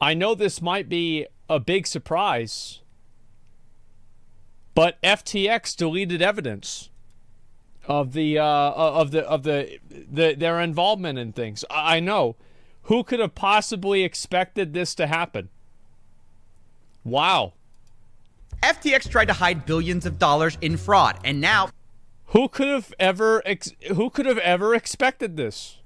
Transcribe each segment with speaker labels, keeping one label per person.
Speaker 1: I know this might be a big surprise, but FTX deleted evidence of their involvement in things. I know. Who could have possibly expected this to happen? Wow.
Speaker 2: FTX tried to hide billions of dollars in fraud, and now
Speaker 1: Who could have ever expected this?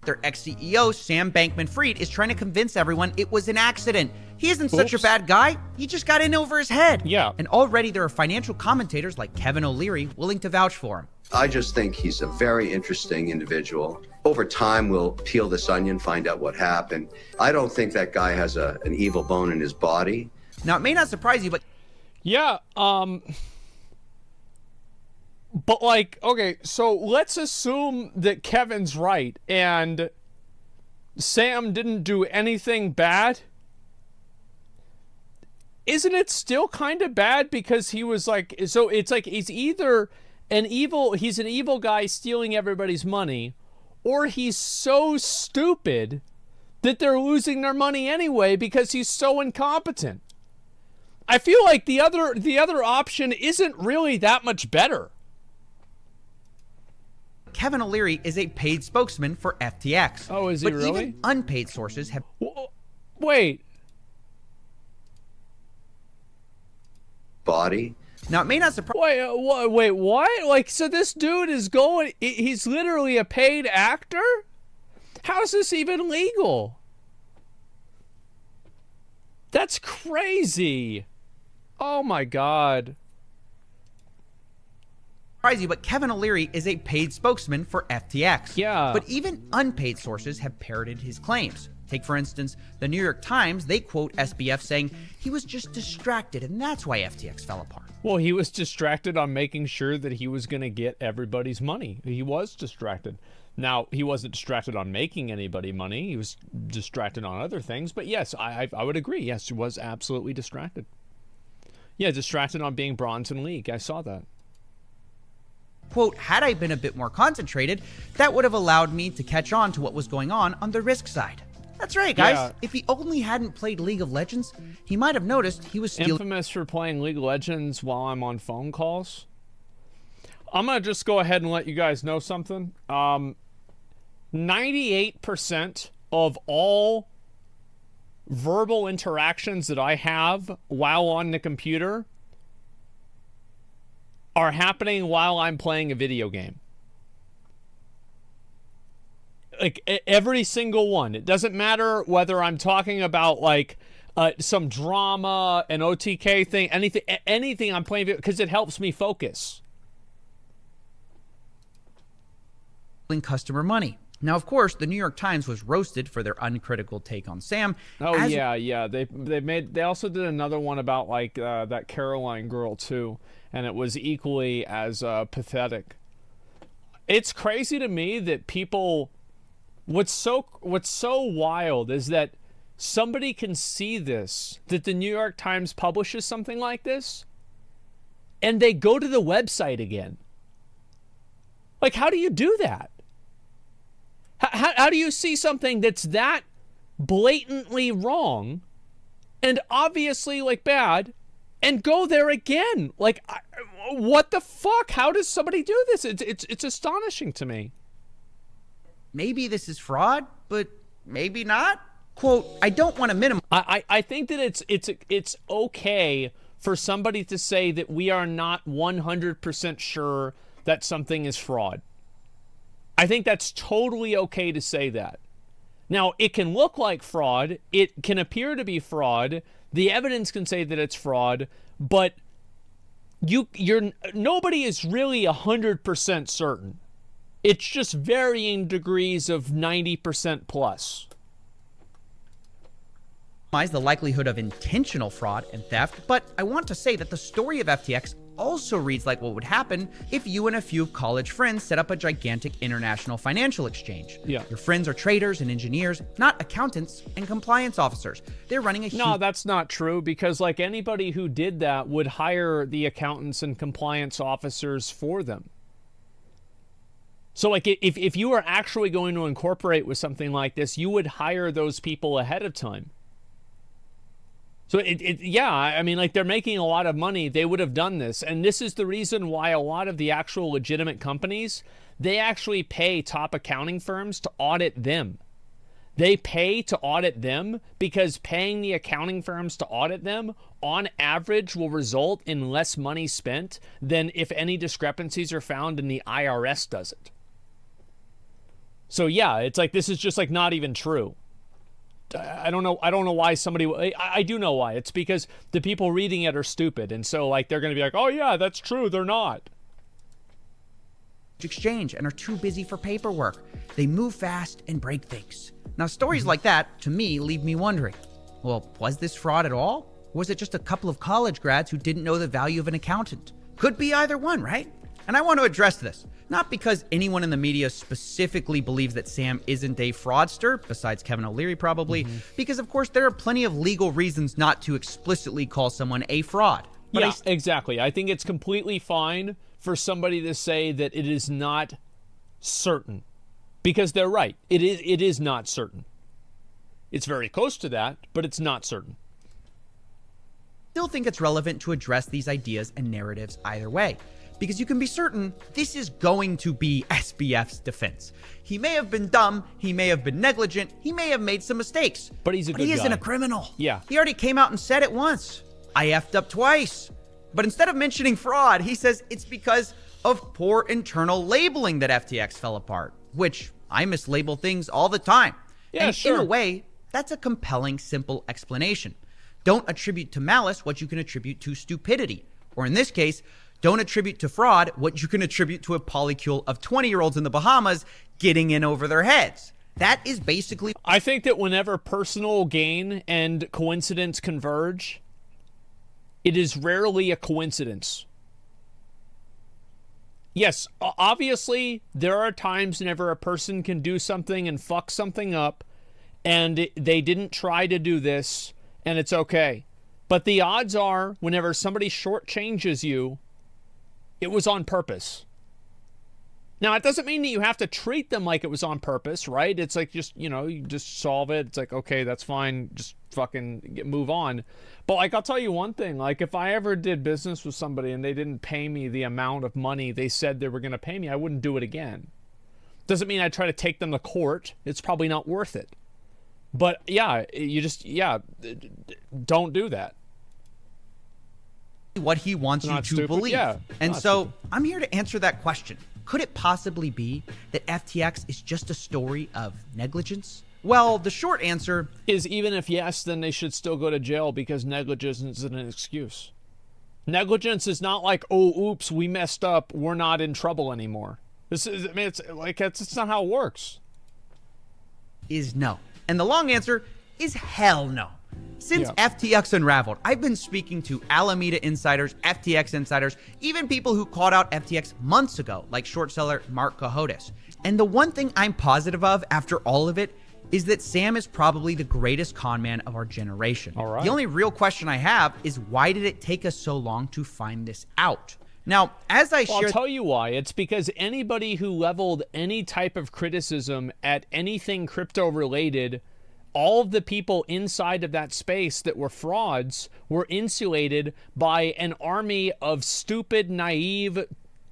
Speaker 2: their ex-CEO, Sam Bankman-Fried, is trying to convince everyone it was an accident. He isn't such a bad guy. He just got in over his head.
Speaker 1: Yeah.
Speaker 2: And already there are financial commentators like Kevin O'Leary willing to vouch for him.
Speaker 3: I just think he's a very interesting individual. Over time, we'll peel this onion, find out what happened. I don't think that guy has an evil bone in his body.
Speaker 2: Now, it may not surprise you, but
Speaker 1: Yeah, but like, okay, so let's assume that Kevin's right and Sam didn't do anything bad. Isn't it still kind of bad because he was like, so it's like he's either he's an evil guy stealing everybody's money, or he's so stupid that they're losing their money anyway because he's so incompetent. I feel like the other option isn't really that much better.
Speaker 2: Kevin O'Leary is a paid spokesman for FTX.
Speaker 1: Oh, is he
Speaker 2: but
Speaker 1: really?
Speaker 2: Even unpaid sources have...
Speaker 1: Wait.
Speaker 3: Body.
Speaker 2: Now, it may not surprise...
Speaker 1: Wait, what? Like, so this dude is he's literally a paid actor? How is this even legal? That's crazy. Oh my God.
Speaker 2: You, but Kevin O'Leary is a paid spokesman for FTX.
Speaker 1: Yeah.
Speaker 2: But even unpaid sources have parroted his claims. Take, for instance, the New York Times. They quote SBF saying he was just distracted, and that's why FTX fell apart.
Speaker 1: Well, he was distracted on making sure that he was going to get everybody's money. He was distracted. Now, he wasn't distracted on making anybody money. He was distracted on other things. But yes, I would agree. Yes, he was absolutely distracted. Yeah, distracted on being bronze in league. I saw that.
Speaker 2: Quote, had I been a bit more concentrated, that would have allowed me to catch on to what was going on the risk side. That's right, guys.
Speaker 1: Yeah.
Speaker 2: If he only hadn't played League of Legends, he might have noticed he was stealing...
Speaker 1: Infamous for playing League of Legends while I'm on phone calls. I'm going to just go ahead and let you guys know something. 98% of all verbal interactions that I have while on the computer are happening while I'm playing a video game. Like every single one. It doesn't matter whether I'm talking about like some drama, an OTK thing, anything I'm playing because it helps me focus.
Speaker 2: Customer money. Now, of course, the New York Times was roasted for their uncritical take on Sam.
Speaker 1: Oh yeah. They also did another one about like that Caroline girl too, and it was equally as pathetic. It's crazy to me that people. What's so wild is that somebody can see this, that the New York Times publishes something like this, and they go to the website again. Like, how do you do that? How do you see something that's that blatantly wrong and obviously like bad and go there again? Like, what the fuck? How does somebody do this? It's astonishing to me.
Speaker 2: Maybe this is fraud, but maybe not. Quote, I don't want to minimize.
Speaker 1: I think that it's okay for somebody to say that we are not 100% sure that something is fraud. I think that's totally okay to say that. Now, it can look like fraud. It can appear to be fraud. The evidence can say that it's fraud, but nobody is really 100% certain. It's just varying degrees of 90% plus.
Speaker 2: The likelihood of intentional fraud and theft, but I want to say that the story of FTX also reads like what would happen if you and a few college friends set up a gigantic international financial exchange.
Speaker 1: Yeah.
Speaker 2: Your friends are traders and engineers, not accountants and compliance officers. They're running a huge...
Speaker 1: No, that's not true, because like anybody who did that would hire the accountants and compliance officers for them. So like if you were actually going to incorporate with something like this, you would hire those people ahead of time. So yeah, I mean, like, they're making a lot of money. They would have done this. And this is the reason why a lot of the actual legitimate companies, they actually pay top accounting firms to audit them. They pay to audit them because paying the accounting firms to audit them on average will result in less money spent than if any discrepancies are found and the IRS does it. So yeah, it's like, this is just like not even true. I don't know why somebody, I do know why. It's because the people reading it are stupid. And so like, they're going to be like, oh yeah, that's true. They're not.
Speaker 2: Exchange and are too busy for paperwork. They move fast and break things. Now, stories like that, to me, leave me wondering, well, was this fraud at all? Or was it just a couple of college grads who didn't know the value of an accountant? Could be either one, right? And I want to address this, not because anyone in the media specifically believes that Sam isn't a fraudster, besides Kevin O'Leary probably, because of course there are plenty of legal reasons not to explicitly call someone a fraud. But
Speaker 1: yeah, exactly. I think it's completely fine for somebody to say that it is not certain, because they're right. It is not certain. It's very close to that, but it's not certain.
Speaker 2: Still think it's relevant to address these ideas and narratives either way, because you can be certain this is going to be SBF's defense. He may have been dumb, he may have been negligent, he may have made some mistakes,
Speaker 1: but he's a good guy.
Speaker 2: He isn't a criminal.
Speaker 1: Yeah.
Speaker 2: He already came out and said it once. I effed up twice. But instead of mentioning fraud, he says it's because of poor internal labeling that FTX fell apart, which I mislabel things all the time.
Speaker 1: Yeah,
Speaker 2: and
Speaker 1: sure.
Speaker 2: in a way, that's a compelling, simple explanation. Don't attribute to malice what you can attribute to stupidity. Or in this case, don't attribute to fraud what you can attribute to a polycule of 20-year-olds in the Bahamas getting in over their heads. That is basically...
Speaker 1: I think that whenever personal gain and coincidence converge, it is rarely a coincidence. Yes, obviously, there are times whenever a person can do something and fuck something up, and they didn't try to do this, and it's okay. But the odds are, whenever somebody shortchanges you, it was on purpose. Now, it doesn't mean that you have to treat them like it was on purpose, right? It's like, just, you know, you just solve it. It's like, okay, that's fine. Just fucking move on. But like, I'll tell you one thing, like, if I ever did business with somebody and they didn't pay me the amount of money they said they were going to pay me, I wouldn't do it again. Doesn't mean I try to take them to court. It's probably not worth it. But yeah, you just, don't do that.
Speaker 2: What he wants you to believe.
Speaker 1: Yeah,
Speaker 2: and so I'm here to answer that question. Could it possibly be that FTX is just a story of negligence? Well, the short answer
Speaker 1: is, even if yes, then they should still go to jail, because negligence isn't an excuse. Negligence is not like, oh, oops, we messed up, we're not in trouble anymore. This is, I mean, it's like, it's not how it works.
Speaker 2: Is no. And the long answer is hell no. Since FTX unraveled, I've been speaking to Alameda insiders, FTX insiders, even people who called out FTX months ago, like short seller Mark Cohodes. And the one thing I'm positive of after all of it is that Sam is probably the greatest con man of our generation.
Speaker 1: All right.
Speaker 2: The only real question I have is, why did it take us so long to find this out? Now, as I share...
Speaker 1: I'll tell you why. It's because anybody who leveled any type of criticism at anything crypto-related, all of the people inside of that space that were frauds were insulated by an army of stupid, naive,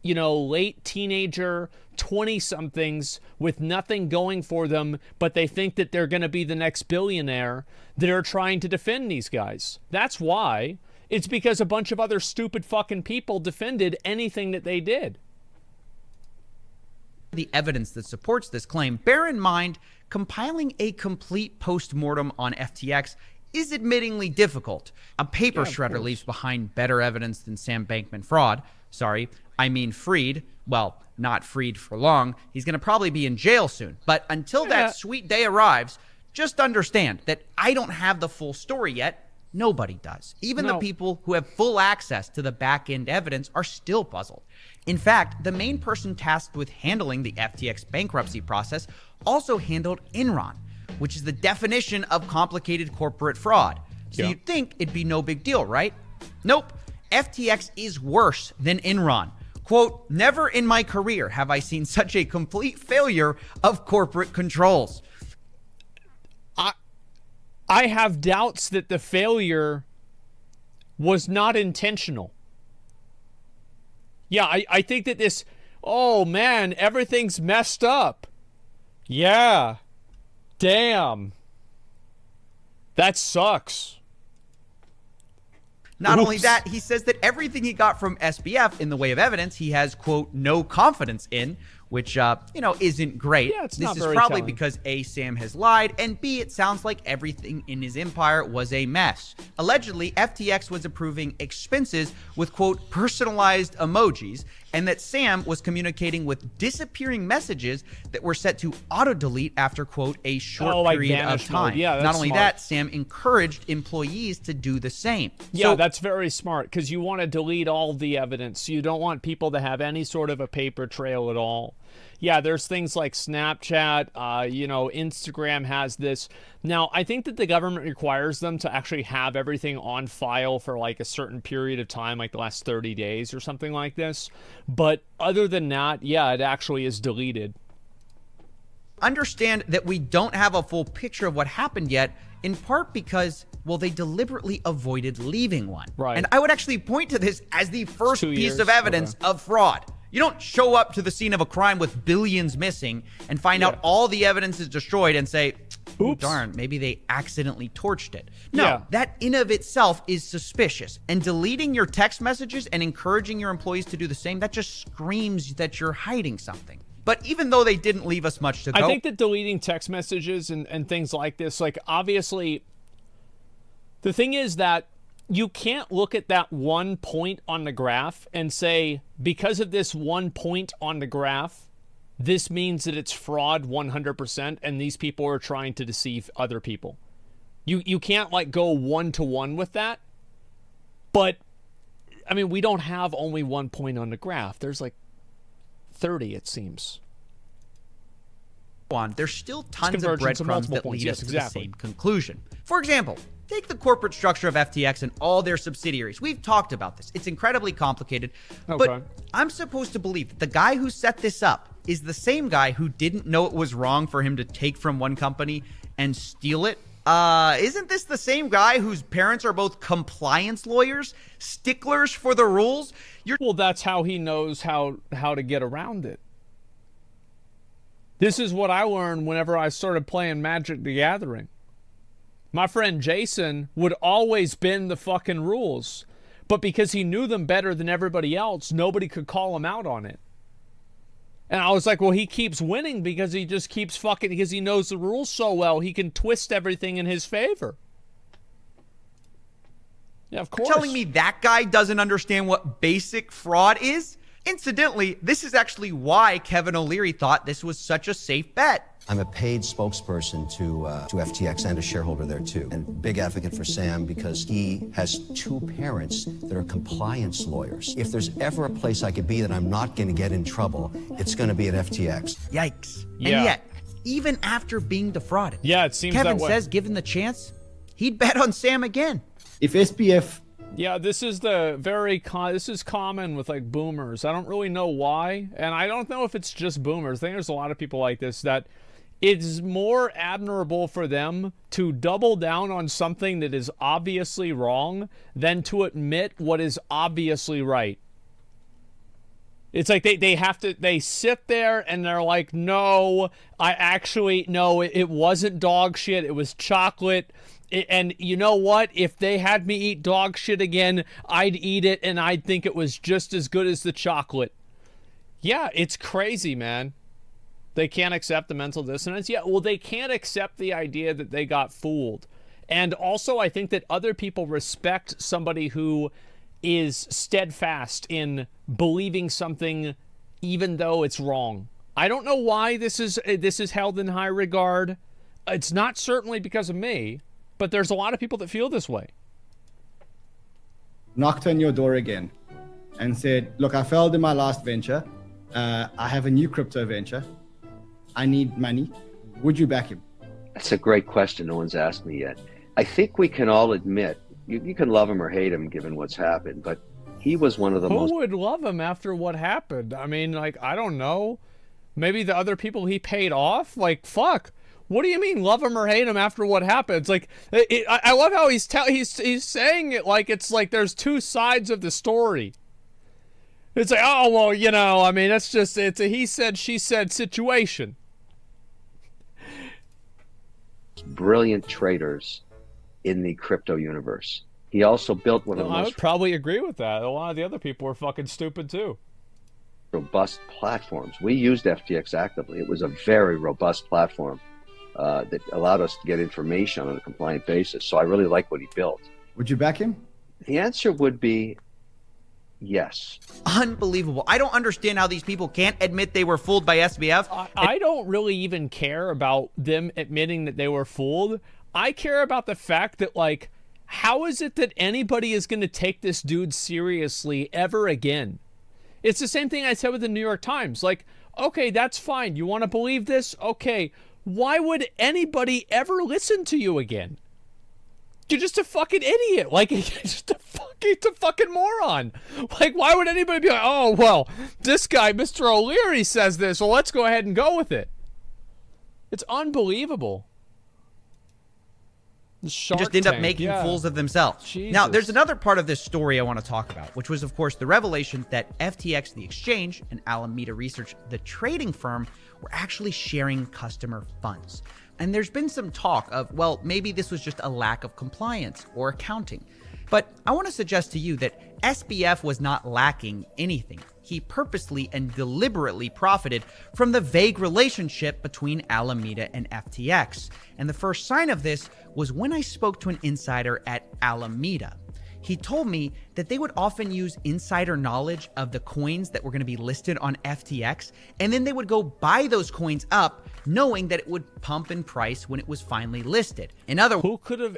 Speaker 1: late teenager 20-somethings with nothing going for them, but they think that they're going to be the next billionaire, that are trying to defend these guys. That's why. It's because a bunch of other stupid fucking people defended anything that they did.
Speaker 2: The evidence that supports this claim, bear in mind, compiling a complete post-mortem on FTX is admittingly difficult. A paper shredder leaves behind better evidence than Sam Bankman fraud. Sorry, I mean Freed. Well, not freed for long. He's going to probably be in jail soon. But until that sweet day arrives, just understand that I don't have the full story yet. Nobody does. Even the people who have full access to the back-end evidence are still puzzled. In fact, the main person tasked with handling the FTX bankruptcy process also handled Enron, which is the definition of complicated corporate fraud. So you'd think it'd be no big deal, right? Nope. FTX is worse than Enron. Quote, never in my career have I seen such a complete failure of corporate controls.
Speaker 1: I have doubts that the failure was not intentional. Yeah, I think that this, oh man, everything's messed up. Yeah. Damn. That sucks.
Speaker 2: Not only that, he says that everything he got from SBF in the way of evidence, he has, quote, no confidence in, which, isn't great.
Speaker 1: Yeah, it's
Speaker 2: this
Speaker 1: not
Speaker 2: is
Speaker 1: very
Speaker 2: probably
Speaker 1: telling.
Speaker 2: because A, Sam has lied, and B, it sounds like everything in his empire was a mess. Allegedly, FTX was approving expenses with, quote, personalized emojis, and that Sam was communicating with disappearing messages that were set to auto-delete after, quote, a short period of
Speaker 1: vanish mode.
Speaker 2: time.
Speaker 1: Yeah, that's
Speaker 2: Not only
Speaker 1: smart.
Speaker 2: that, Sam encouraged employees to do the same.
Speaker 1: Yeah,
Speaker 2: So,
Speaker 1: that's very smart because you want to delete all the evidence. You don't want people to have any sort of a paper trail at all. Yeah, there's things like Snapchat, Instagram has this. Now, I think that the government requires them to actually have everything on file for like a certain period of time, like the last 30 days or something like this. But other than that, yeah, it actually is deleted.
Speaker 2: understand that we don't have a full picture of what happened yet, in part because, well, they deliberately avoided leaving one.
Speaker 1: Right.
Speaker 2: And I would actually point to this as the first
Speaker 1: 2
Speaker 2: piece
Speaker 1: years.
Speaker 2: of evidence of fraud. You don't show up to the scene of a crime with billions missing and find out all the evidence is destroyed and say, oh,
Speaker 1: Oops.
Speaker 2: darn, maybe they accidentally torched it. No,
Speaker 1: Yeah.
Speaker 2: that in of itself is suspicious. And deleting your text messages and encouraging your employees to do the same, that just screams that you're hiding something. But even though they didn't leave us much to go,
Speaker 1: I think that deleting text messages and things like this, like obviously, the thing is that you can't look at that one point on the graph and say, because of this one point on the graph, this means that it's fraud 100% and these people are trying to deceive other people. You can't like go one-to-one with that. But, I mean, we don't have only one point on the graph. There's like 30, it seems.
Speaker 2: there's still tons of
Speaker 1: convergence of
Speaker 2: breadcrumbs
Speaker 1: multiple
Speaker 2: that
Speaker 1: points.
Speaker 2: lead
Speaker 1: Yes,
Speaker 2: us to
Speaker 1: exactly.
Speaker 2: the same conclusion. For example, take the corporate structure of FTX and all their subsidiaries. We've talked about this. It's incredibly complicated.
Speaker 1: Okay.
Speaker 2: But I'm supposed to believe that the guy who set this up is the same guy who didn't know it was wrong for him to take from one company and steal it. Isn't this the same guy whose parents are both compliance lawyers, sticklers for the rules?
Speaker 1: Well, that's how he knows how to get around it. This is what I learned whenever I started playing Magic the Gathering. My friend Jason would always bend the fucking rules, but because he knew them better than everybody else, nobody could call him out on it. And I was like, well, he keeps winning because he just keeps fucking, because he knows the rules so well, he can twist everything in his favor. Yeah, of course.
Speaker 2: You're telling me that guy doesn't understand what basic fraud is? Incidentally, this is actually why Kevin O'Leary thought this was such a safe bet.
Speaker 4: I'm a paid spokesperson to FTX and a shareholder there too, and big advocate for Sam because he has two parents that are compliance lawyers. If there's ever a place I could be that I'm not going to get in trouble, it's going to be at FTX.
Speaker 2: Yikes.
Speaker 1: Yeah.
Speaker 2: And yet, even after being defrauded,
Speaker 1: Yeah, it seems
Speaker 2: Kevin
Speaker 1: that way.
Speaker 2: says given the chance, he'd bet on Sam again.
Speaker 5: If SPF
Speaker 1: Yeah, this is this is common with like boomers. I don't really know why, and I don't know if it's just boomers. I think there's a lot of people like this that it's more admirable for them to double down on something that is obviously wrong than to admit what is obviously right. It's like they sit there and they're like, no, it wasn't dog shit. It was chocolate. And you know what? If they had me eat dog shit again, I'd eat it and I'd think it was just as good as the chocolate. Yeah, it's crazy, man. They can't accept the mental dissonance. Yeah, well, they can't accept the idea that they got fooled. And also, I think that other people respect somebody who is steadfast in believing something even though it's wrong. I don't know why this is held in high regard. It's not certainly because of me, but there's a lot of people that feel this way.
Speaker 5: knocked on your door again and said, look, I failed in my last venture. I have a new crypto venture. I need money. Would you back him?
Speaker 3: That's a great question. No one's asked me yet. I think we can all admit, you can love him or hate him given what's happened, but he was one of the most.
Speaker 1: Who would love him after what happened? I mean, like, I don't know. Maybe the other people he paid off? Like, fuck. What do you mean, love him or hate him after what happened? It's like, I love how he's saying it like it's like there's two sides of the story. It's like, oh, well, you know, I mean, it's a he said, she said situation.
Speaker 3: Brilliant traders in the crypto universe. He also built one of the
Speaker 1: I
Speaker 3: most
Speaker 1: would probably agree with that. A lot of the other people were fucking stupid too.
Speaker 3: robust platforms. We used FTX actively. It was a very robust platform that allowed us to get information on a compliant basis. So I really like what he built.
Speaker 5: Would you back him?
Speaker 3: The answer would be yes.
Speaker 2: Unbelievable. I don't understand how these people can't admit they were fooled by SBF.
Speaker 1: I don't really even care about them admitting that they were fooled. I care about the fact that, like, how is it that anybody is going to take this dude seriously ever again? It's the same thing I said with the New York Times. Like, okay, that's fine. You want to believe this? Okay. Why would anybody ever listen to you again? You're just a fucking idiot. Like, you're just a fucking moron. Like, why would anybody be like, oh, well, this guy, Mr. O'Leary, says this, well, let's go ahead and go with it. It's unbelievable.
Speaker 2: Just end up making fools of themselves.
Speaker 1: Jesus.
Speaker 2: Now, there's another part of this story I want to talk about, which was, of course, the revelation that FTX, the exchange, and Alameda Research, the trading firm, were actually sharing customer funds. And there's been some talk of, well, maybe this was just a lack of compliance or accounting. But I want to suggest to you that SBF was not lacking anything. He purposely and deliberately profited from the vague relationship between Alameda and FTX. And the first sign of this was when I spoke to an insider at Alameda. He told me that they would often use insider knowledge of the coins that were going to be listed on FTX, and then they would go buy those coins up, knowing that it would pump in price when it was finally listed. In other words,
Speaker 1: who could have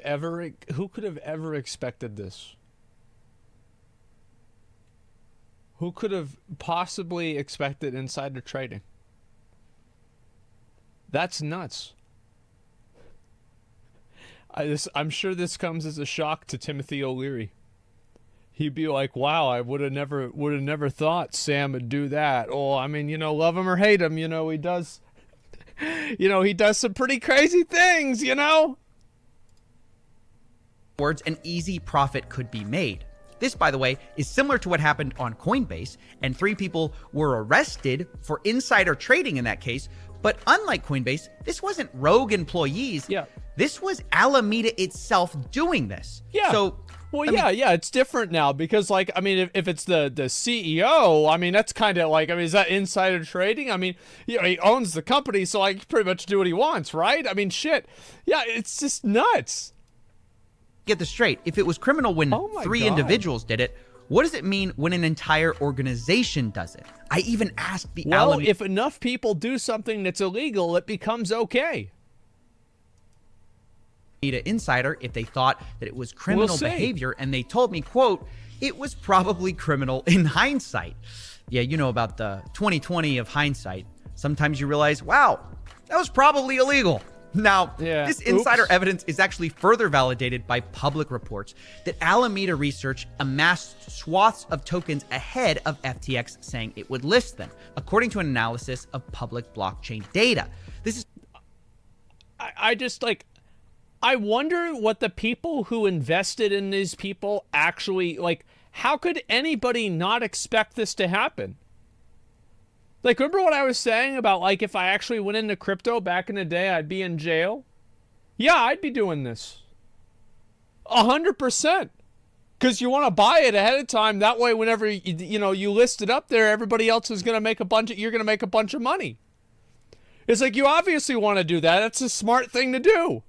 Speaker 1: ever expected this? Who could have possibly expected insider trading? That's nuts. I'm sure this comes as a shock to Timothy O'Leary. He'd be like, wow, I would have never thought Sam would do that. Oh, I mean, you know, love him or hate him, you know, he does some pretty crazy things, you know?
Speaker 2: words, an easy profit could be made. This, by the way, is similar to what happened on Coinbase, and 3 people were arrested for insider trading in that case. But unlike Coinbase, this wasn't rogue employees.
Speaker 1: Yeah.
Speaker 2: This was Alameda itself doing this.
Speaker 1: Yeah.
Speaker 2: So,
Speaker 1: well, yeah, it's different now because, like, I mean, if it's the CEO, I mean, that's kind of like, I mean, is that insider trading? I mean, you know, he owns the company, so like, he can pretty much do what he wants, right? I mean, shit. Yeah, it's just nuts.
Speaker 2: Get this straight. If it was criminal when
Speaker 1: Oh my
Speaker 2: 3
Speaker 1: God.
Speaker 2: individuals did it, what does it mean when an entire organization does it? I even asked the
Speaker 1: Well,
Speaker 2: Alameda
Speaker 1: if enough people do something that's illegal, it becomes okay.
Speaker 2: insider if they thought that it was criminal
Speaker 1: We'll see.
Speaker 2: behavior, and they told me, quote, it was probably criminal in hindsight. Yeah, you know about the 2020 of hindsight. Sometimes you realize, wow, that was probably illegal. Now,
Speaker 1: Yeah.
Speaker 2: this insider
Speaker 1: Oops.
Speaker 2: evidence is actually further validated by public reports that Alameda Research amassed swaths of tokens ahead of FTX saying it would list them, according to an analysis of public blockchain data. This is
Speaker 1: I just, like, I wonder what the people who invested in these people actually, like, how could anybody not expect this to happen? Like, remember what I was saying about, like, if I actually went into crypto back in the day, I'd be in jail? Yeah, I'd be doing this. 100%. Because you want to buy it ahead of time. That way, whenever, you list it up there, everybody else is going to make you're going to make a bunch of money. It's like, you obviously want to do that. That's a smart thing to do.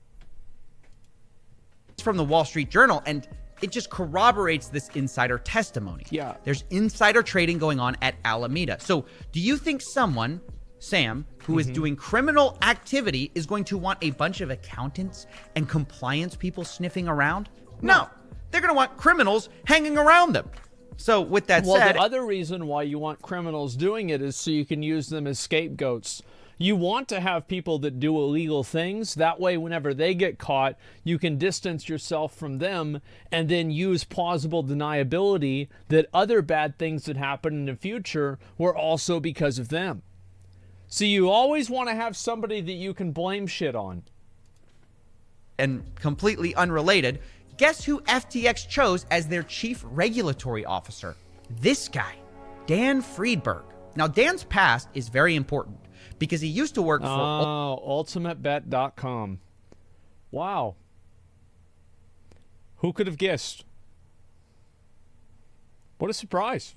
Speaker 2: from the Wall Street Journal, and it just corroborates this insider testimony.
Speaker 1: Yeah.
Speaker 2: There's insider trading going on at Alameda. So do you think someone, Sam, who is doing criminal activity is going to want a bunch of accountants and compliance people sniffing around? No. They're going to want criminals hanging around them. So with that
Speaker 1: Well,
Speaker 2: said,
Speaker 1: the other reason why you want criminals doing it is so you can use them as scapegoats. You want to have people that do illegal things. That way, whenever they get caught, you can distance yourself from them and then use plausible deniability that other bad things that happen in the future were also because of them. So you always want to have somebody that you can blame shit on.
Speaker 2: And completely unrelated, guess who FTX chose as their chief regulatory officer? This guy, Dan Friedberg. Now, Dan's past is very important because he used to work for
Speaker 1: ultimatebet.com. Wow. Who could have guessed? What a surprise.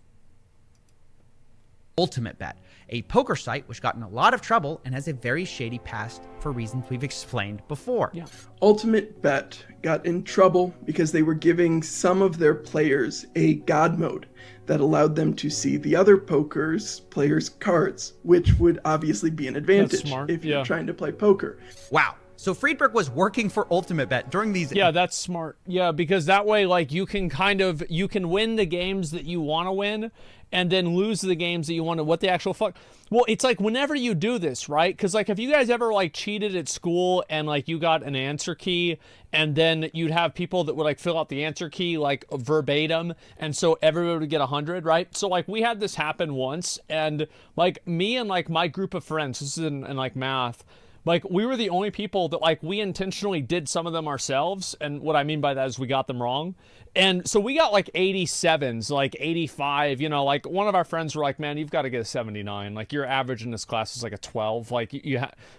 Speaker 2: Ultimate Bet, a poker site which got in a lot of trouble and has a very shady past for reasons we've explained before.
Speaker 1: Yeah.
Speaker 6: Ultimate Bet got in trouble because they were giving some of their players a God mode that allowed them to see the other players' cards, which would obviously be an advantage if you're trying to play poker.
Speaker 2: Wow. So Friedberg was working for Ultimate Bet during these...
Speaker 1: Yeah, that's smart. Yeah, because that way, like, you can win the games that you want to win and then lose the games that you want to... What the actual fuck? Well, it's like whenever you do this, right? Because, like, if you guys ever, like, cheated at school and, like, you got an answer key and then you'd have people that would, like, fill out the answer key, like, verbatim, and so everybody would get 100, right? So, like, we had this happen once, and, like, me and, like, my group of friends, this is in like, math... Like, we were the only people that, like, we intentionally did some of them ourselves. And what I mean by that is we got them wrong. And so we got, like, 87s, like, 85. You know, like, one of our friends were like, man, you've got to get a 79. Like, your average in this class is, like, a 12. Like,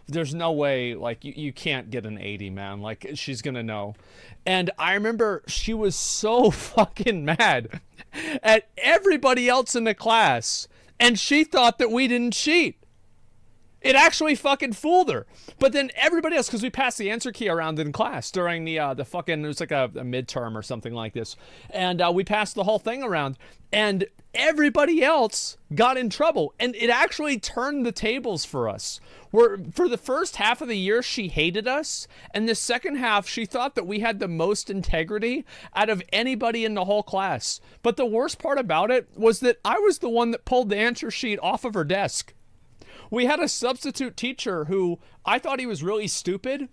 Speaker 1: there's no way, like, you can't get an 80, man. Like, she's going to know. And I remember she was so fucking mad at everybody else in the class. And she thought that we didn't cheat. It actually fucking fooled her. But then everybody else, because we passed the answer key around in class during the fucking, it was like a midterm or something like this. And we passed the whole thing around. And everybody else got in trouble. And it actually turned the tables for us. Where for the first half of the year, she hated us. And the second half, she thought that we had the most integrity out of anybody in the whole class. But the worst part about it was that I was the one that pulled the answer sheet off of her desk. We had a substitute teacher who I thought he was really stupid,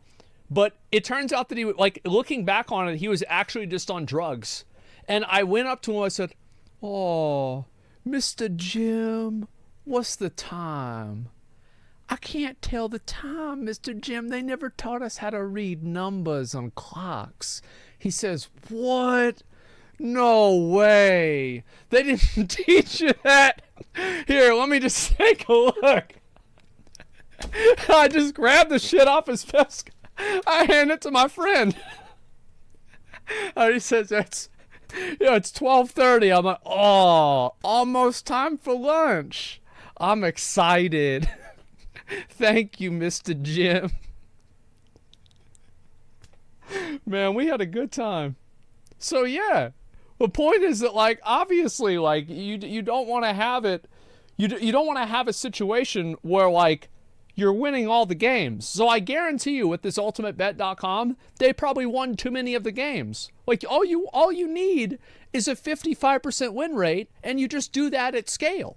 Speaker 1: but it turns out that he, like, looking back on it, he was actually just on drugs. And I went up to him, I said, "Oh, Mr. Jim, what's the time?" "I can't tell the time, Mr. Jim. They never taught us how to read numbers on clocks." He says, "What? No way. They didn't teach you that. Here, let me just take a look." I just grabbed the shit off his desk. I hand it to my friend. And he says, it's 12:30. I'm like, oh, almost time for lunch. I'm excited. Thank you, Mr. Jim. Man, we had a good time. So, yeah. The point is that, like, obviously, like, you don't want to have it. You don't want to have a situation where, like, you're winning all the games. So I guarantee you with this ultimatebet.com, they probably won too many of the games. Like, all you need is a 55% win rate, and you just do that at scale.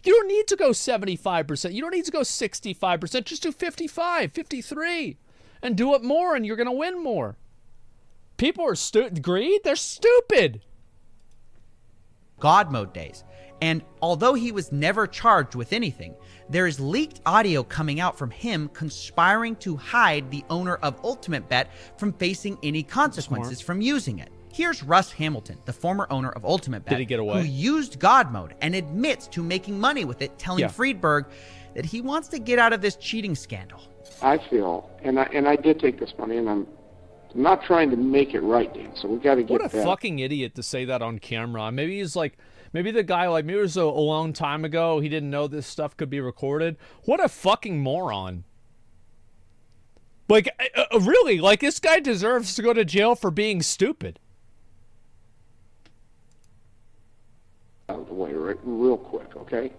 Speaker 1: You don't need to go 75%. You don't need to go 65%. Just do 55, 53, and do it more, and you're going to win more. People are greed? They're stupid.
Speaker 2: God mode days. And although he was never charged with anything, there is leaked audio coming out from him conspiring to hide the owner of Ultimate Bet from facing any consequences from using it. Here's Russ Hamilton, the former owner of Ultimate Bet, who used God mode and admits to making money with it, telling Friedberg that he wants to get out of this cheating scandal.
Speaker 7: I feel, and I did take this money, and I'm not trying to make it right, Dan, so we got to get
Speaker 1: What a fucking idiot to say that on camera. Maybe he's like, maybe the guy, like, maybe it was a long time ago, he didn't know this stuff could be recorded. What a fucking moron. Like, really, like, this guy deserves to go to jail for being stupid.
Speaker 7: Out of the way real quick, okay?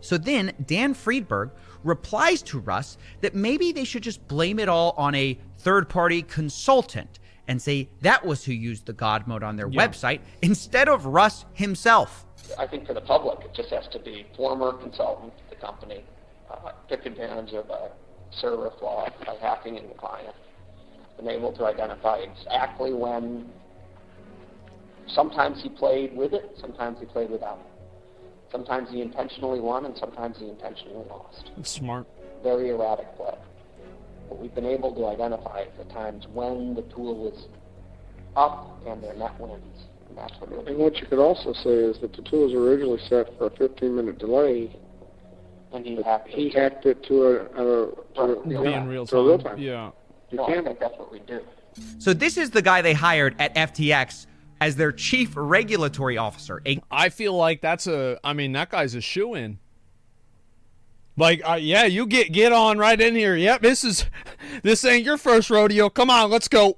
Speaker 2: So then Dan Friedberg replies to Russ that maybe they should just blame it all on a third-party consultant and say that was who used the God mode on their website instead of Russ himself.
Speaker 8: I think for the public, it just has to be former consultant, the company,
Speaker 7: took advantage of a server flaw by hacking into the client. Been able to identify exactly when. Sometimes he played with it, sometimes he played without it. Sometimes he intentionally won, and sometimes he intentionally lost.
Speaker 1: Smart.
Speaker 7: Very erratic play. But we've been able to identify the times when the tool was up and their net wins. And that's what
Speaker 8: And what you could also say is that the tool was originally set for a 15-minute delay.
Speaker 7: and he hacked
Speaker 8: He hacked it to
Speaker 1: Be in real
Speaker 8: to real
Speaker 1: time.
Speaker 8: time.
Speaker 1: Yeah.
Speaker 7: You can't think that's what we do.
Speaker 2: So this is the guy they hired at FTX as their chief regulatory officer.
Speaker 1: I feel like that guy's a shoo-in. Like, yeah, you get on right in here. Yep, this ain't your first rodeo. Come on, let's go.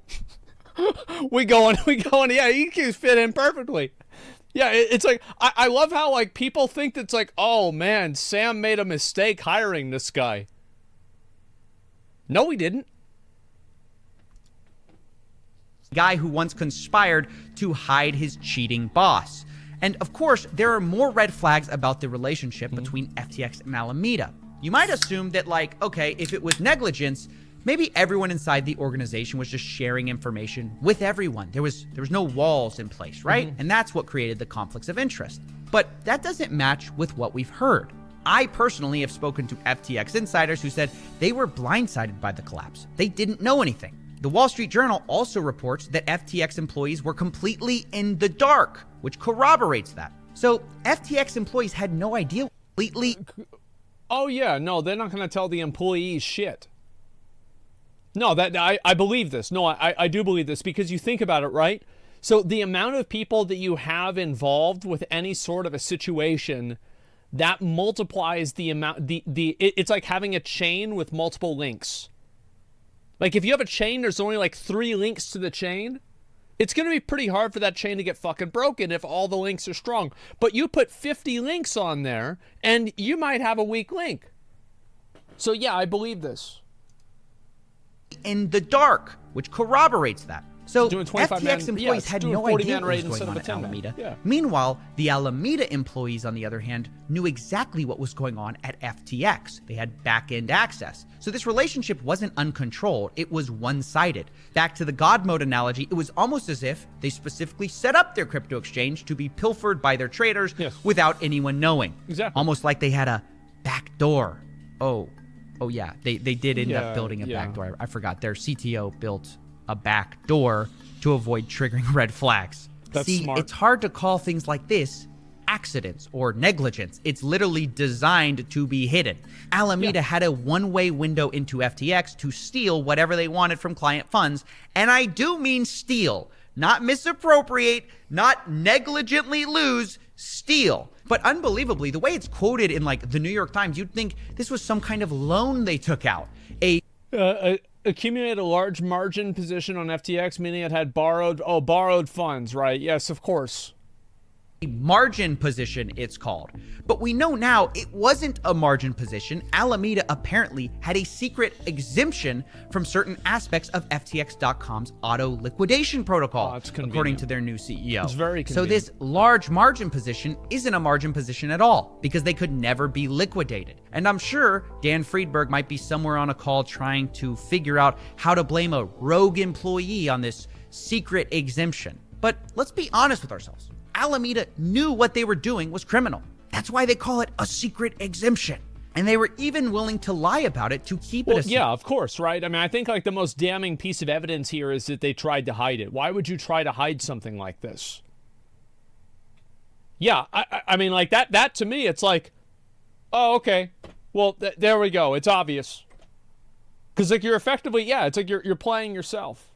Speaker 1: we going. Yeah, he can fit in perfectly. Yeah, it's like, I love how, like, people think it's like, oh, man, Sam made a mistake hiring this guy. No, he didn't.
Speaker 2: Guy who once conspired to hide his cheating boss. And of course, there are more red flags about the relationship between FTX and Alameda. You might assume that, like, okay, if it was negligence, maybe everyone inside the organization was just sharing information with everyone. There was no walls in place, right? And that's what created the conflicts of interest. But that doesn't match with what we've heard. I personally have spoken to FTX insiders who said they were blindsided by the collapse. They didn't know anything. The Wall Street Journal also reports that FTX employees were completely in the dark, which corroborates that. So FTX employees had no idea completely.
Speaker 1: Oh, yeah, no, they're not going to tell the employees shit. No, I believe this. No, I do believe this, because you think about it, right? So the amount of people that you have involved with any sort of a situation, that multiplies the amount, it's like having a chain with multiple links. Like, if you have a chain, there's only like 3 links to the chain. It's going to be pretty hard for that chain to get fucking broken if all the links are strong. But you put 50 links on there, and you might have a weak link. So, yeah, I believe this.
Speaker 2: In the dark, which corroborates that. So
Speaker 1: Doing 25 man,
Speaker 2: FTX employees
Speaker 1: yeah,
Speaker 2: had
Speaker 1: doing
Speaker 2: no
Speaker 1: 40
Speaker 2: idea
Speaker 1: man
Speaker 2: what
Speaker 1: raid
Speaker 2: was
Speaker 1: instead
Speaker 2: going
Speaker 1: of
Speaker 2: on
Speaker 1: a
Speaker 2: at
Speaker 1: 10 man.
Speaker 2: Alameda.
Speaker 1: Yeah.
Speaker 2: Meanwhile, the Alameda employees, on the other hand, knew exactly what was going on at FTX. They had back-end access. So this relationship wasn't uncontrolled, it was one-sided. Back to the God mode analogy, it was almost as if they specifically set up their crypto exchange to be pilfered by their traders without anyone knowing.
Speaker 1: Exactly.
Speaker 2: Almost like they had a back door. Oh yeah, they did end up building a back door. I forgot. Their CTO built a back door to avoid triggering red flags.
Speaker 1: That's
Speaker 2: See,
Speaker 1: smart.
Speaker 2: it's hard to call things like this accidents or negligence. It's literally designed to be hidden. Alameda had a one-way window into FTX to steal whatever they wanted from client funds, and I do mean steal, not misappropriate, not negligently lose, steal. But unbelievably, the way it's quoted in like the New York Times, you'd think this was some kind of loan they took out.
Speaker 1: Accumulated a large margin position on FTX, meaning it had borrowed funds, right? Yes, of course.
Speaker 2: Margin position, it's called. But we know now it wasn't a margin position. Alameda apparently had a secret exemption from certain aspects of FTX.com's auto liquidation protocol, according to their new CEO.
Speaker 1: It's very
Speaker 2: So
Speaker 1: convenient.
Speaker 2: this large margin position isn't a margin position at all, because they could never be liquidated. And I'm sure Dan Friedberg might be somewhere on a call trying to figure out how to blame a rogue employee on this secret exemption. But let's be honest with ourselves. Alameda knew what they were doing was criminal. That's why they call it a secret exemption. And they were even willing to lie about it to keep it a secret.
Speaker 1: Yeah, of course, right? I mean, I think like the most damning piece of evidence here is that they tried to hide it. Why would you try to hide something like this? Yeah, I mean, like that to me, it's like, oh, okay. Well, there we go. It's obvious. Because like you're effectively, it's like you're playing yourself.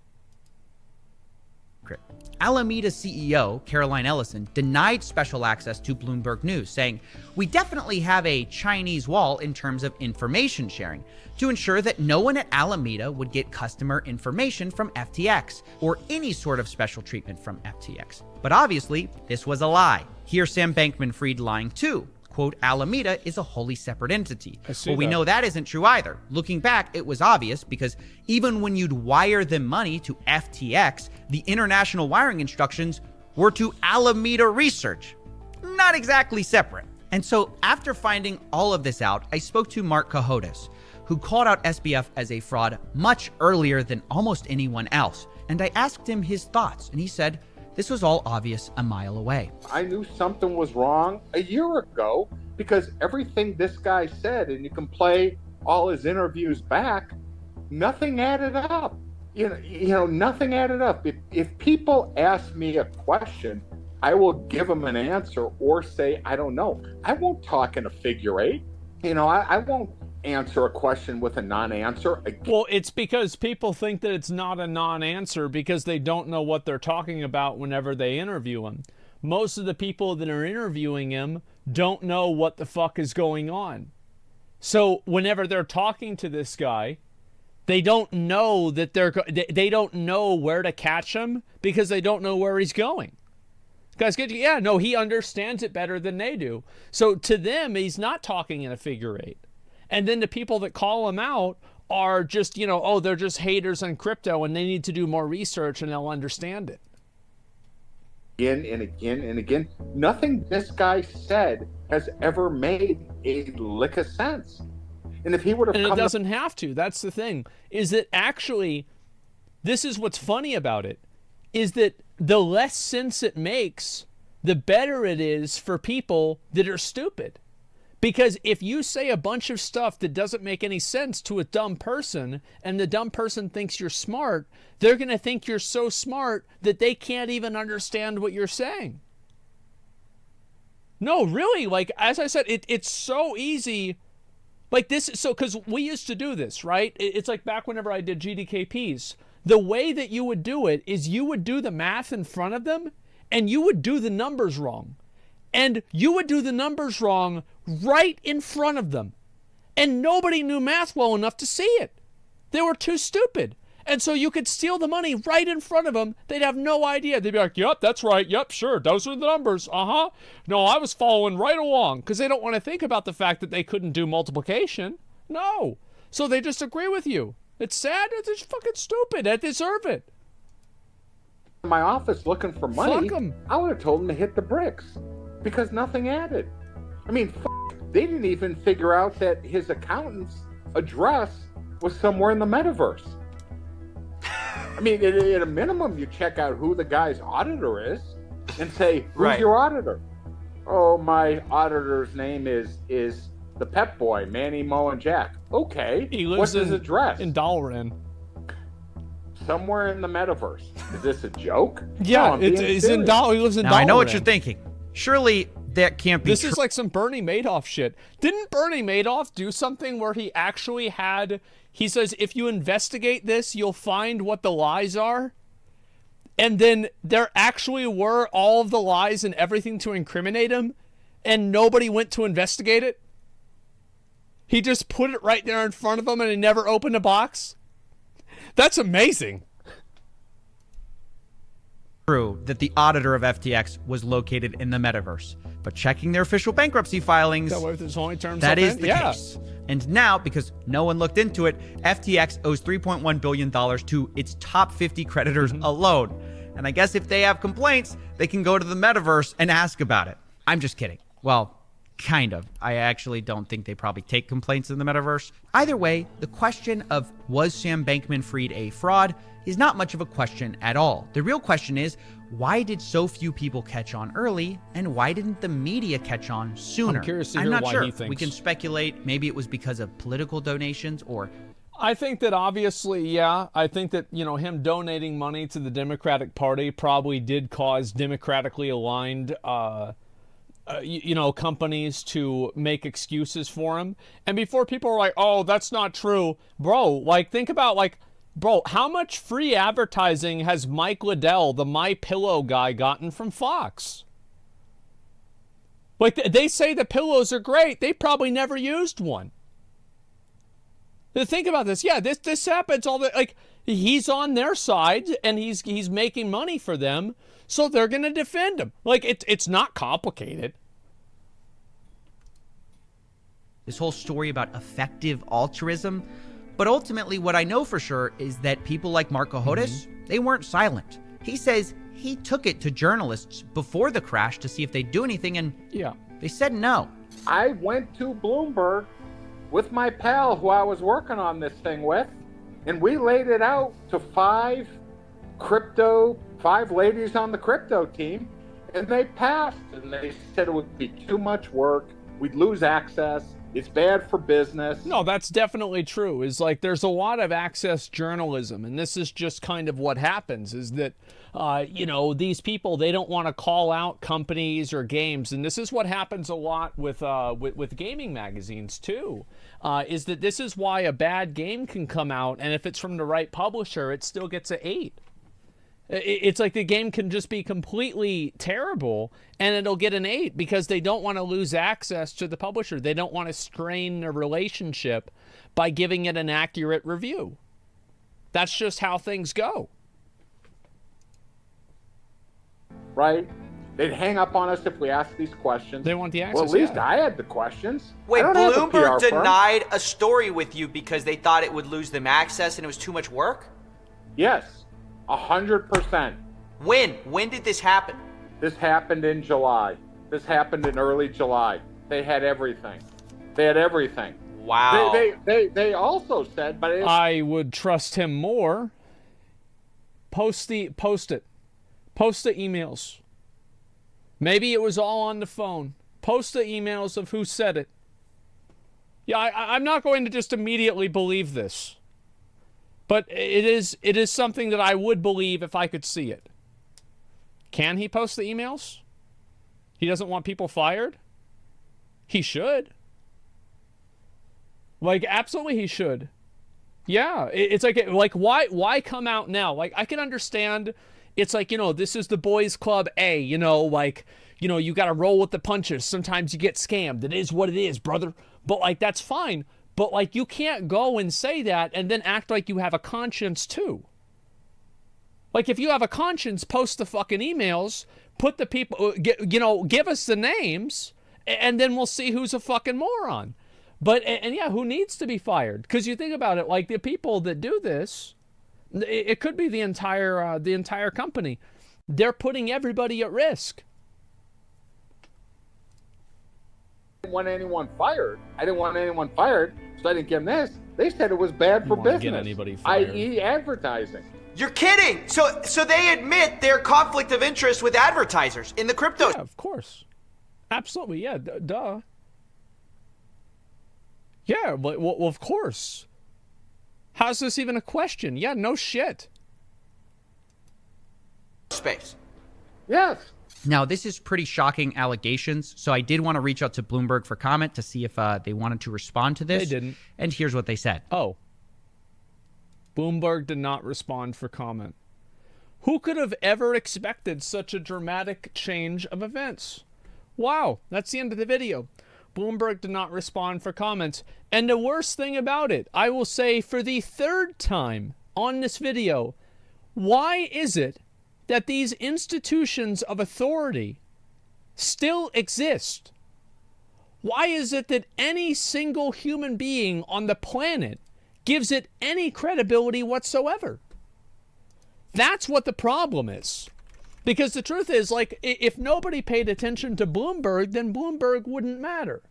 Speaker 2: Alameda CEO, Caroline Ellison, denied special access to Bloomberg News, saying, "We definitely have a Chinese wall in terms of information sharing to ensure that no one at Alameda would get customer information from FTX or any sort of special treatment from FTX." But obviously, this was a lie. Here's Sam Bankman-Fried lying too. Quote, Alameda is a wholly separate entity. Well, we know that isn't true either. Looking back, it was obvious because even when you'd wire them money to FTX, the international wiring instructions were to Alameda Research. Not exactly separate. And so after finding all of this out, I spoke to Mark Cahotis, who called out SBF as a fraud much earlier than almost anyone else. And I asked him his thoughts, and he said this was all obvious a mile away.
Speaker 9: I knew something was wrong a year ago because everything this guy said, and you can play all his interviews back, nothing added up. You know, nothing added up. If people ask me a question, I will give them an answer or say, I don't know. I won't talk in a figure eight. You know, I won't answer a question with a non-answer.
Speaker 1: Well, it's because people think that it's not a non-answer because they don't know what they're talking about whenever they interview him. Most of the people that are interviewing him don't know what the fuck is going on. So whenever they're talking to this guy, they don't know that they don't know where to catch him because they don't know where he's going. Guys, he understands it better than they do. So to them, he's not talking in a figure eight. And then the people that call him out are just, they're just haters on crypto and they need to do more research and they'll understand it.
Speaker 9: Again and again and again, nothing this guy said has ever made a lick of sense. And if he would have
Speaker 1: it doesn't have to. That's the thing, is that actually, this is what's funny about it, is that the less sense it makes, the better it is for people that are stupid. Because if you say a bunch of stuff that doesn't make any sense to a dumb person, and the dumb person thinks you're smart, they're going to think you're so smart that they can't even understand what you're saying. No, really, like, as I said, it's so easy. Like this, so, because we used to do this, right? It's like back whenever I did GDKPs. The way that you would do it is you would do the math in front of them, and you would do the numbers wrong. And you would do the numbers wrong right in front of them. And nobody knew math well enough to see it. They were too stupid. And so you could steal the money right in front of them. They'd have no idea. They'd be like, yep, that's right. Yep, sure. Those are the numbers. Uh-huh. No, I was following right along. Because they don't want to think about the fact that they couldn't do multiplication. No. So they just agree with you. It's sad. It's just fucking stupid. They deserve it.
Speaker 9: In my office looking for money,
Speaker 1: Fuck 'em.
Speaker 9: I would have told him to hit the bricks. Because nothing added. I mean, they didn't even figure out that his accountant's address was somewhere in the metaverse. I mean, at a minimum, you check out who the guy's auditor is and say, who's your auditor? Oh, my auditor's name is the Pep Boy, Manny, Mo, and Jack. Okay,
Speaker 1: He lives
Speaker 9: what's his address?
Speaker 1: in Dalaran.
Speaker 9: Somewhere in the metaverse. Is this a joke?
Speaker 1: Yeah,
Speaker 9: No, I'm being
Speaker 1: it's in
Speaker 9: serious.
Speaker 1: He lives in
Speaker 2: Now,
Speaker 1: Dalaran.
Speaker 2: I know what you're thinking. Surely that can't be
Speaker 1: This
Speaker 2: true.
Speaker 1: is like some Bernie Madoff shit. Didn't Bernie Madoff do something where he actually he says, if you investigate this, you'll find what the lies are? And then there actually were all of the lies and everything to incriminate him, and nobody went to investigate it? He just put it right there in front of him and he never opened a box? That's amazing.
Speaker 2: True that the auditor of FTX was located in the metaverse, but checking their official bankruptcy filings,
Speaker 1: That way, if there's only terms
Speaker 2: that
Speaker 1: up
Speaker 2: is
Speaker 1: in-
Speaker 2: the
Speaker 1: yeah.
Speaker 2: case. And now, because no one looked into it, FTX owes $3.1 billion to its top 50 creditors alone. And I guess if they have complaints, they can go to the metaverse and ask about it. I'm just kidding. Well, kind of. I actually don't think they probably take complaints in the metaverse. Either way, the question of was Sam Bankman-Fried a fraud is not much of a question at all. The real question is, why did so few people catch on early, and why didn't the media catch on sooner?
Speaker 1: I'm curious to
Speaker 2: I'm
Speaker 1: hear
Speaker 2: not
Speaker 1: why
Speaker 2: sure.
Speaker 1: he thinks.
Speaker 2: We can speculate. Maybe it was because of political donations, or
Speaker 1: I think that obviously, yeah. I think that, him donating money to the Democratic Party probably did cause democratically aligned, companies to make excuses for him. And before people were like, oh, that's not true. Bro, think about, how much free advertising has Mike Liddell, the MyPillow guy, gotten from Fox? They say the pillows are great. They probably never used one. Think about this. Yeah, this happens all the he's on their side and he's making money for them, so they're gonna defend him. It's not complicated.
Speaker 2: this whole story about effective altruism. But ultimately, what I know for sure is that people like Mark Cahotis, they weren't silent. He says he took it to journalists before the crash to see if they'd do anything, and
Speaker 1: Yeah.
Speaker 2: they said no.
Speaker 9: I went to Bloomberg with my pal who I was working on this thing with, and we laid it out to five ladies on the crypto team, and they passed, and they said it would be too much work, we'd lose access, it's bad for business.
Speaker 1: No, that's definitely true. Is like there's a lot of access journalism, and this is just kind of what happens is that, these people, they don't want to call out companies or games, and this is what happens a lot with gaming magazines too, is that this is why a bad game can come out, and if it's from the right publisher, it still gets an 8. It's like the game can just be completely terrible and it'll get an 8 because they don't want to lose access to the publisher. They don't want to strain the relationship by giving it an accurate review. That's just how things go.
Speaker 9: Right? They'd hang up on us if we asked these questions.
Speaker 1: They want the access.
Speaker 9: Well, at least I had the questions.
Speaker 10: Wait,
Speaker 9: I don't have a
Speaker 10: Bloomberg
Speaker 9: PR firm.
Speaker 10: denied a story with you because they thought it would lose them access and it was too much work?
Speaker 9: Yes. 100%.
Speaker 10: When did this happen?
Speaker 9: This happened in July. This happened in early July. They had everything.
Speaker 10: Wow.
Speaker 9: They also said, but
Speaker 1: I would trust him more. Post it. Post the emails. Maybe it was all on the phone. Post the emails of who said it. Yeah, I'm not going to just immediately believe this. But it is something that I would believe if I could see it. Can he post the emails? He doesn't want people fired? He should. Like, absolutely he should. Yeah, it's like why come out now? Like, I can understand it's like, this is the boys club A, you got to roll with the punches. Sometimes you get scammed. It is what it is, brother. But like, that's fine. But, like, you can't go and say that and then act like you have a conscience, too. Like, if you have a conscience, post the fucking emails, put the people, give us the names, and then we'll see who's a fucking moron. But, and yeah, who needs to be fired? Because you think about it, like, the people that do this, it could be the entire company. They're putting everybody at risk.
Speaker 9: I didn't want anyone fired. So I didn't give them this. They said it was bad for business,
Speaker 1: get anybody fired.
Speaker 9: i.e. advertising.
Speaker 10: You're kidding. So they admit their conflict of interest with advertisers in the crypto.
Speaker 1: Yeah, of course. Absolutely, yeah, duh. Yeah, well, of course. How's this even a question? Yeah, no shit.
Speaker 10: Space.
Speaker 9: Yes.
Speaker 2: Now, this is pretty shocking allegations, so I did want to reach out to Bloomberg for comment to see if they wanted to respond to this.
Speaker 1: They didn't.
Speaker 2: And here's what they said.
Speaker 1: Oh. Bloomberg did not respond for comment. Who could have ever expected such a dramatic change of events? Wow, that's the end of the video. Bloomberg did not respond for comments. And the worst thing about it, I will say for the 3rd time on this video, why is it that these institutions of authority still exist? Why is it that any single human being on the planet gives it any credibility whatsoever? That's what the problem is. Because the truth is, like, if nobody paid attention to Bloomberg, then Bloomberg wouldn't matter.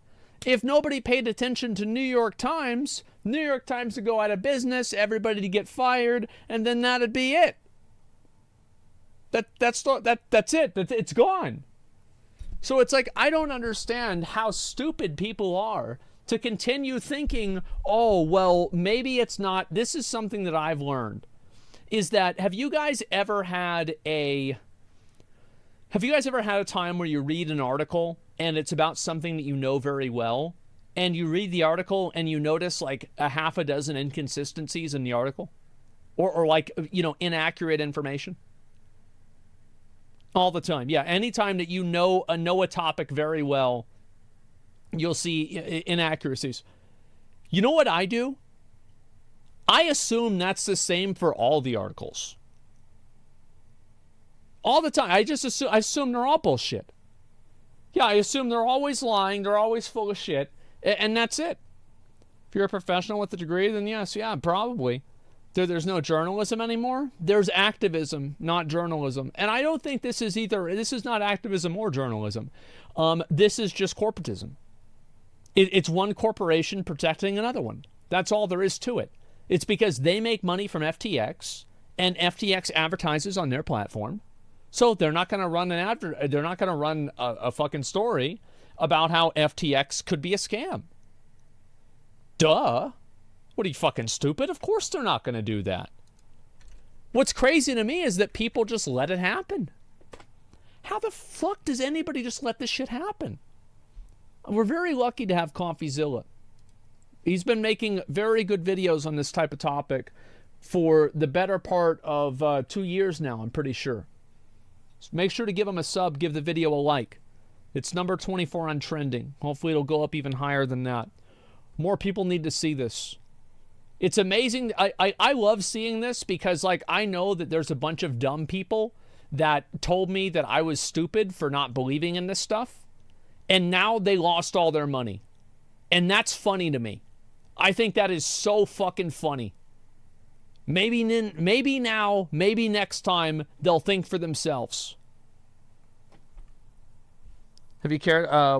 Speaker 1: If nobody paid attention to New York Times would go out of business, everybody to get fired, and then that'd be it. That's it. It's gone. So it's like, I don't understand how stupid people are to continue thinking, oh, well, maybe it's not. This is something that I've learned, is that, have you guys ever had a time where you read an article and it's about something that you know very well, and you read the article and you notice like a half a dozen inconsistencies in the article, or like, inaccurate information? All the time. Yeah, anytime that you know a topic very well, you'll see inaccuracies. You know what I do? I assume that's the same for all the articles. All the time. I assume they're all bullshit. Yeah, I assume they're always lying, they're always full of shit, and that's it. If you're a professional with a degree, then yes, yeah, probably. There's no journalism anymore. There's activism, not journalism. And I don't think this is not activism or journalism. This is just corporatism. It's one corporation protecting another one. That's all there is to it. It's because they make money from FTX, and FTX advertises on their platform. So they're not going to run they're not going to run a fucking story about how FTX could be a scam. Duh. What are you, fucking stupid? Of course they're not going to do that. What's crazy to me is that people just let it happen. How the fuck does anybody just let this shit happen? We're very lucky to have CoffeeZilla. He's been making very good videos on this type of topic for the better part of 2 years now, I'm pretty sure. So make sure to give him a sub, give the video a like. It's number 24 on trending. Hopefully it'll go up even higher than that. More people need to see this. It's amazing. I love seeing this because, like, I know that there's a bunch of dumb people that told me that I was stupid for not believing in this stuff. And now they lost all their money. And that's funny to me. I think that is so fucking funny. Maybe now, maybe next time, they'll think for themselves. Have you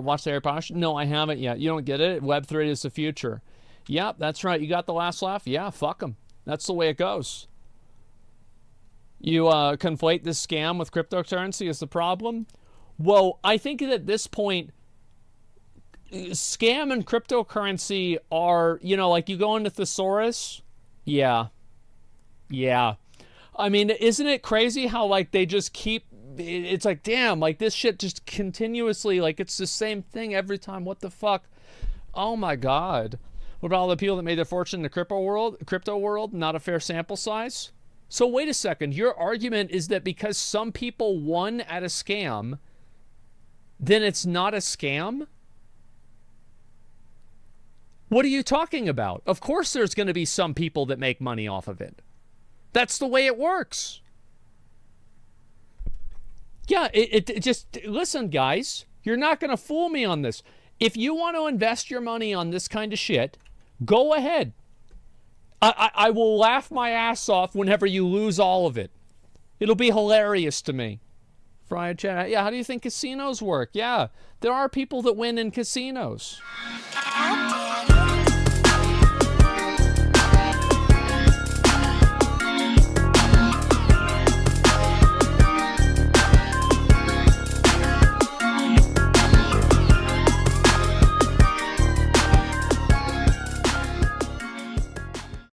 Speaker 1: watched the Harry Potter show? No, I haven't yet. You don't get it? Web3 is the future. Yep, that's right. You got the last laugh? Yeah, fuck them. That's the way it goes. You conflate this scam with cryptocurrency as the problem? Well, I think that at this point, scam and cryptocurrency are, like you go into Thesaurus? Yeah. I mean, isn't it crazy how, like, they just keep, it's like, damn, like, this shit just continuously, like, it's the same thing every time. What the fuck? Oh, my God. What about all the people that made their fortune in the crypto world? Not a fair sample size? So wait a second. Your argument is that because some people won at a scam, then it's not a scam? What are you talking about? Of course there's going to be some people that make money off of it. That's the way it works. Yeah, it just, listen, guys, you're not going to fool me on this. If you want to invest your money on this kind of shit, go ahead. I will laugh my ass off whenever you lose all of it. It'll be hilarious to me. Fried chat. Yeah, how do you think casinos work? Yeah, there are people that win in casinos.